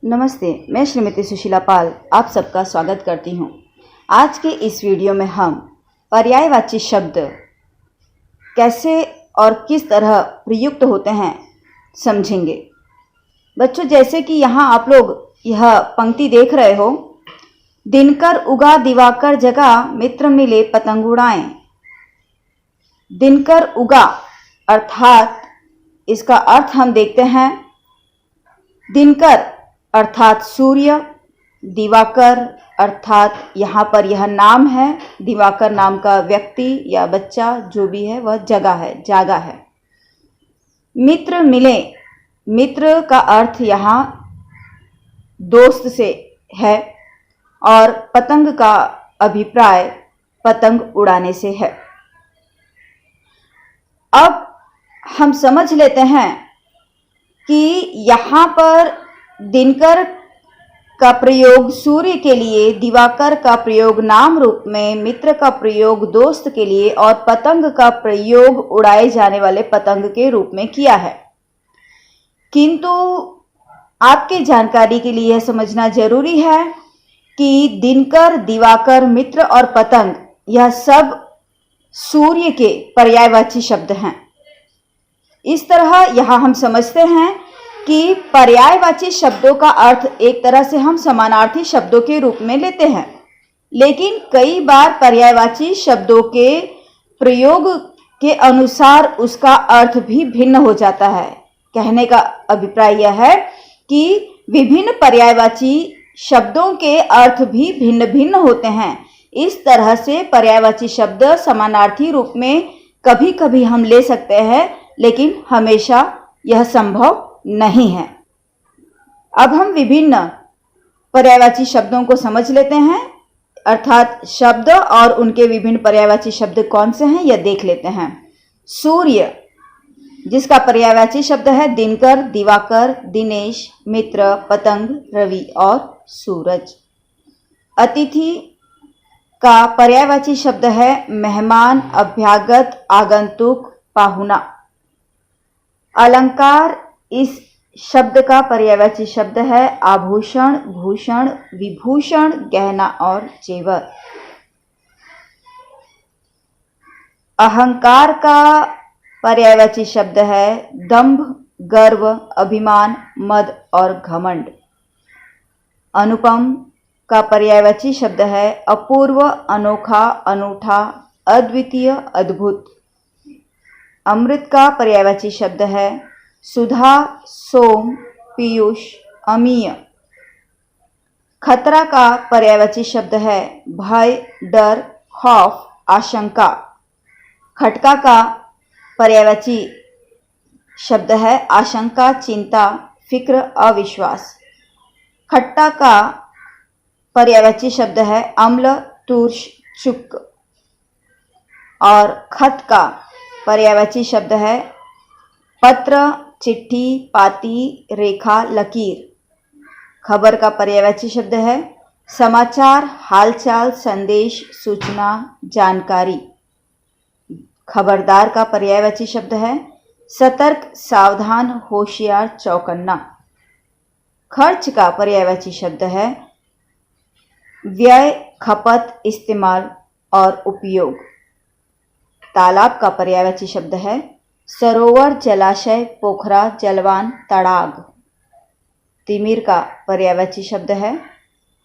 नमस्ते, मैं श्रीमती सुशीला पाल आप सबका स्वागत करती हूँ। आज के इस वीडियो में हम पर्यायवाची शब्द कैसे और किस तरह प्रयुक्त होते हैं समझेंगे। बच्चों, जैसे कि यहाँ आप लोग यह पंक्ति देख रहे हो, दिनकर उगा दिवाकर जगा मित्र मिले पतंग उड़ाएं। दिनकर उगा अर्थात इसका अर्थ हम देखते हैं। दिनकर अर्थात सूर्य, दिवाकर अर्थात यहाँ पर यह नाम है। दिवाकर नाम का व्यक्ति या बच्चा जो भी है वह जागा है। मित्र मिले, मित्र का अर्थ यहाँ दोस्त से है और पतंग का अभिप्राय पतंग उड़ाने से है। अब हम समझ लेते हैं कि यहाँ पर दिनकर का प्रयोग सूर्य के लिए, दिवाकर का प्रयोग नाम रूप में, मित्र का प्रयोग दोस्त के लिए और पतंग का प्रयोग उड़ाए जाने वाले पतंग के रूप में किया है। किंतु आपके जानकारी के लिए यह समझना जरूरी है कि दिनकर, दिवाकर, मित्र और पतंग यह सब सूर्य के पर्यायवाची शब्द हैं। इस तरह यहाँ हम समझते हैं कि पर्यायवाची शब्दों का अर्थ एक तरह से हम समानार्थी शब्दों के रूप में लेते हैं, लेकिन कई बार पर्यायवाची शब्दों के प्रयोग के अनुसार उसका अर्थ भी भिन्न हो जाता है। कहने का अभिप्राय यह है कि विभिन्न पर्यायवाची शब्दों के अर्थ भी भिन्न भिन्न होते हैं। इस तरह से पर्यायवाची शब्द समानार्थी रूप में कभी कभी हम ले सकते हैं, लेकिन हमेशा यह संभव नहीं है। अब हम विभिन्न पर्यायवाची शब्दों को समझ लेते हैं, अर्थात शब्द और उनके विभिन्न पर्यायवाची शब्द कौन से हैं यह देख लेते हैं। सूर्य, जिसका पर्यायवाची शब्द है दिनकर, दिवाकर, दिनेश, मित्र, पतंग, रवि और सूरज। अतिथि का पर्यायवाची शब्द है मेहमान, अभ्यागत, आगंतुक, पाहुना। अलंकार, इस शब्द का पर्यायवाची शब्द है आभूषण, भूषण, विभूषण, गहना और जेवर। अहंकार का पर्यायवाची शब्द है दंभ, गर्व, अभिमान, मद और घमंड। अनुपम का पर्यायवाची शब्द है अपूर्व, अनोखा, अनूठा, अद्वितीय, अद्भुत। अमृत का पर्यायवाची शब्द है सुधा, सोम, पीयूष, अमीय। खतरा का पर्यायवाची शब्द है भय, डर, खौफ, आशंका। खटका का पर्यायवाची शब्द है आशंका, चिंता, फिक्र, अविश्वास। खट्टा का पर्यायवाची शब्द है अम्ल, तुर्ष, चुक। और खत का पर्यायवाची शब्द है पत्र, चिट्ठी, पाती, रेखा, लकीर। खबर का पर्यायवाची शब्द है समाचार, हालचाल, संदेश, सूचना, जानकारी। खबरदार का पर्यायवाची शब्द है सतर्क, सावधान, होशियार, चौकन्ना। खर्च का पर्यायवाची शब्द है व्यय, खपत, इस्तेमाल और उपयोग। तालाब का पर्यायवाची शब्द है सरोवर, जलाशय, पोखरा, जलवान, तड़ाग। तिमिर का पर्यायवाची शब्द है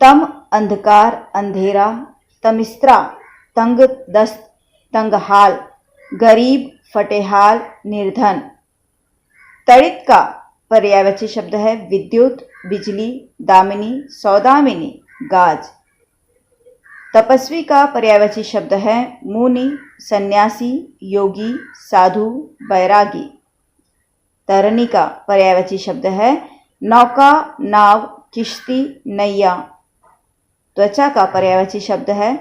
तम, अंधकार, अंधेरा, तमिस्त्रा, तंग दस्त, तंगहाल, गरीब, फटेहाल, निर्धन। तड़ित का पर्यायवाची शब्द है विद्युत, बिजली, दामिनी, सौदामिनी, गाज। तपस्वी का पर्यायवाची शब्द है मुनि, सन्यासी, योगी, साधु, बैरागी। तरनी का पर्यायवाची शब्द है नौका, नाव, किश्ती, नैया। त्वचा का पर्यायवाची शब्द है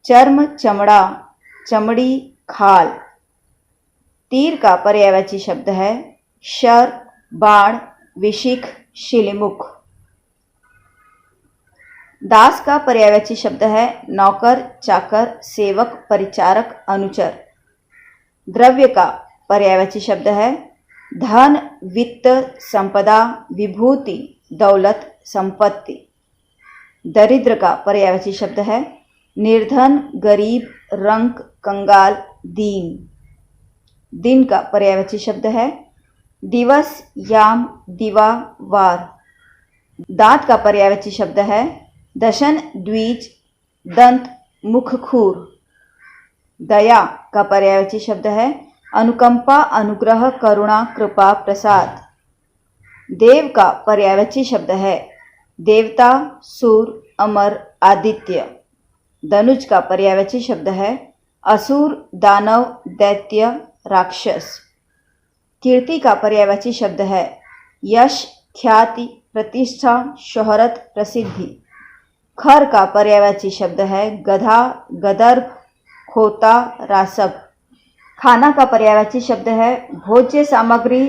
चर्म, चमड़ा, चमड़ी, खाल। तीर का पर्यायवाची शब्द है शर, बाण, विशिख, शिलिमुख। दास का पर्यायवाची शब्द है नौकर, चाकर, सेवक, परिचारक, अनुचर। द्रव्य का पर्यायवाची शब्द है धन, वित्त, संपदा, विभूति, दौलत, संपत्ति। दरिद्र का पर्यायवाची शब्द है निर्धन, गरीब, रंक, कंगाल, दीन। दिन का पर्यायवाची शब्द है दिवस, याम, दिवा, वार। दांत का पर्यायवाची शब्द है दशन, द्विज, दंत, मुख, खूर। दया का पर्यायवाची शब्द है अनुकंपा, अनुग्रह, करुणा, कृपा, प्रसाद। देव का पर्यायवाची शब्द है देवता, सूर, अमर, आदित्य। धनुज का पर्यायवाची शब्द है असुर, दानव, दैत्य, राक्षस। कीर्ति का पर्यायवाची शब्द है यश, ख्याति, प्रतिष्ठा, शोहरत, प्रसिद्धि। खर का पर्यायवाची शब्द है गधा, गदर्भ, खोता, रासक। खाना का पर्यायवाची शब्द है भोज्य सामग्री,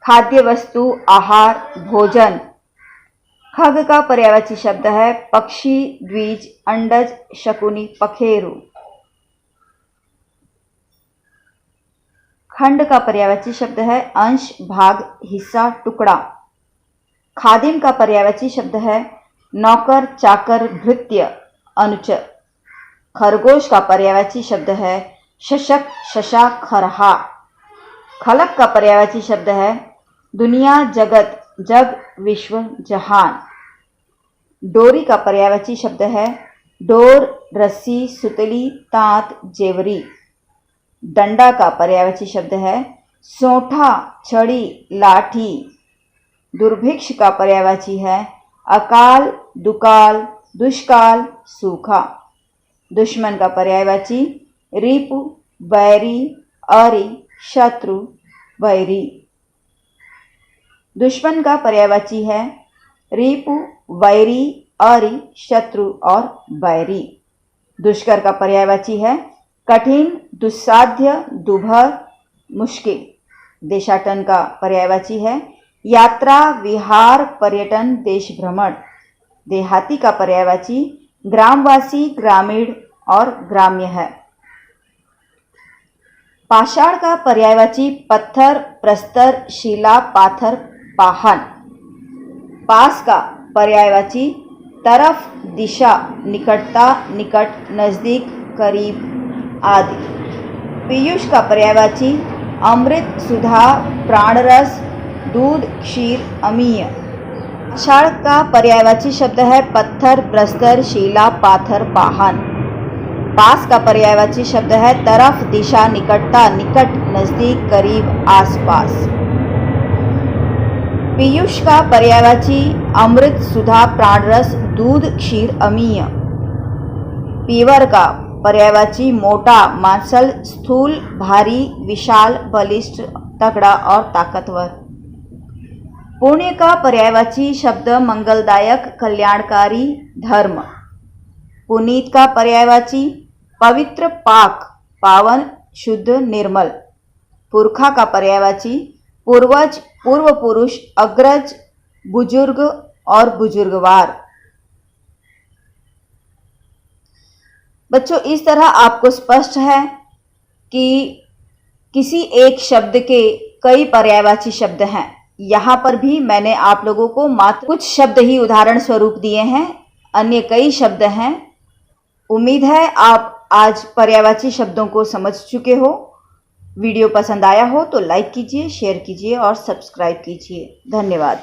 खाद्य वस्तु, आहार, भोजन। खग का पर्यायवाची शब्द है पक्षी, द्विज, अंडज, शकुनी, पखेरु। खंड का पर्यायवाची शब्द है अंश, भाग, हिस्सा, टुकड़ा। खादिम का पर्यायवाची शब्द है नौकर, चाकर, भृत्य, अनुचर। खरगोश का पर्यायवाची शब्द है शशक, शशा, खरहा। खलक का पर्यायवाची शब्द है दुनिया, जगत, जग, विश्व, जहान। डोरी का पर्यायवाची शब्द है डोर, रस्सी, सुतली, तांत, जेवरी। डंडा का पर्यायवाची शब्द है सोंठा, छड़ी, लाठी। दुर्भिक्ष का पर्यायवाची है अकाल, दुकाल, दुष्काल, सूखा। दुश्मन का पर्यायवाची रिपु, बैरी, अरि, शत्रु, वैरी। दुश्मन का पर्यायवाची है रिपु, वैरी, अरि, शत्रु और बैरी। दुष्कर का पर्यायवाची है कठिन, दुस्साध्य, दुभर, मुश्किल। देशाटन का पर्यायवाची है यात्रा, विहार, पर्यटन, देश भ्रमण। देहाती का पर्यायवाची ग्रामवासी, ग्रामीण और ग्राम्य है। पाषाण का पर्यायवाची पत्थर, प्रस्तर, शिला, पाथर, पाहन। पास का पर्यायवाची तरफ, दिशा, निकटता, निकट, नजदीक, करीब आदि। पीयूष का पर्यायवाची अमृत, सुधा, प्राणरस, दूध, क्षीर, अमीय। क्षार का पर्यायवाची शब्द है पत्थर, प्रस्तर, शिला, पाथर, पाहन। पास का पर्यायवाची शब्द है तरफ, दिशा, निकटता, निकट, नजदीक, करीब, आसपास। पीयूष का पर्यायवाची अमृत, सुधा, प्राणरस, दूध, क्षीर, अमीय। पीवर का पर्यायवाची मोटा, मांसल, स्थूल, भारी, विशाल, बलिष्ठ, तगड़ा और ताकतवर। पुण्य का पर्यायवाची शब्द मंगलदायक, कल्याणकारी, धर्म। पुनीत का पर्यायवाची पवित्र, पाक, पावन, शुद्ध, निर्मल। पुरखा का पर्यायवाची पूर्वज, पूर्व पुरुष, अग्रज, बुजुर्ग और बुजुर्गवार। बच्चों, इस तरह आपको स्पष्ट है कि किसी एक शब्द के कई पर्यायवाची शब्द हैं। यहाँ पर भी मैंने आप लोगों को मात्र कुछ शब्द ही उदाहरण स्वरूप दिए हैं, अन्य कई शब्द हैं। उम्मीद है आप आज पर्यायवाची शब्दों को समझ चुके हो। वीडियो पसंद आया हो तो लाइक कीजिए, शेयर कीजिए और सब्सक्राइब कीजिए। धन्यवाद।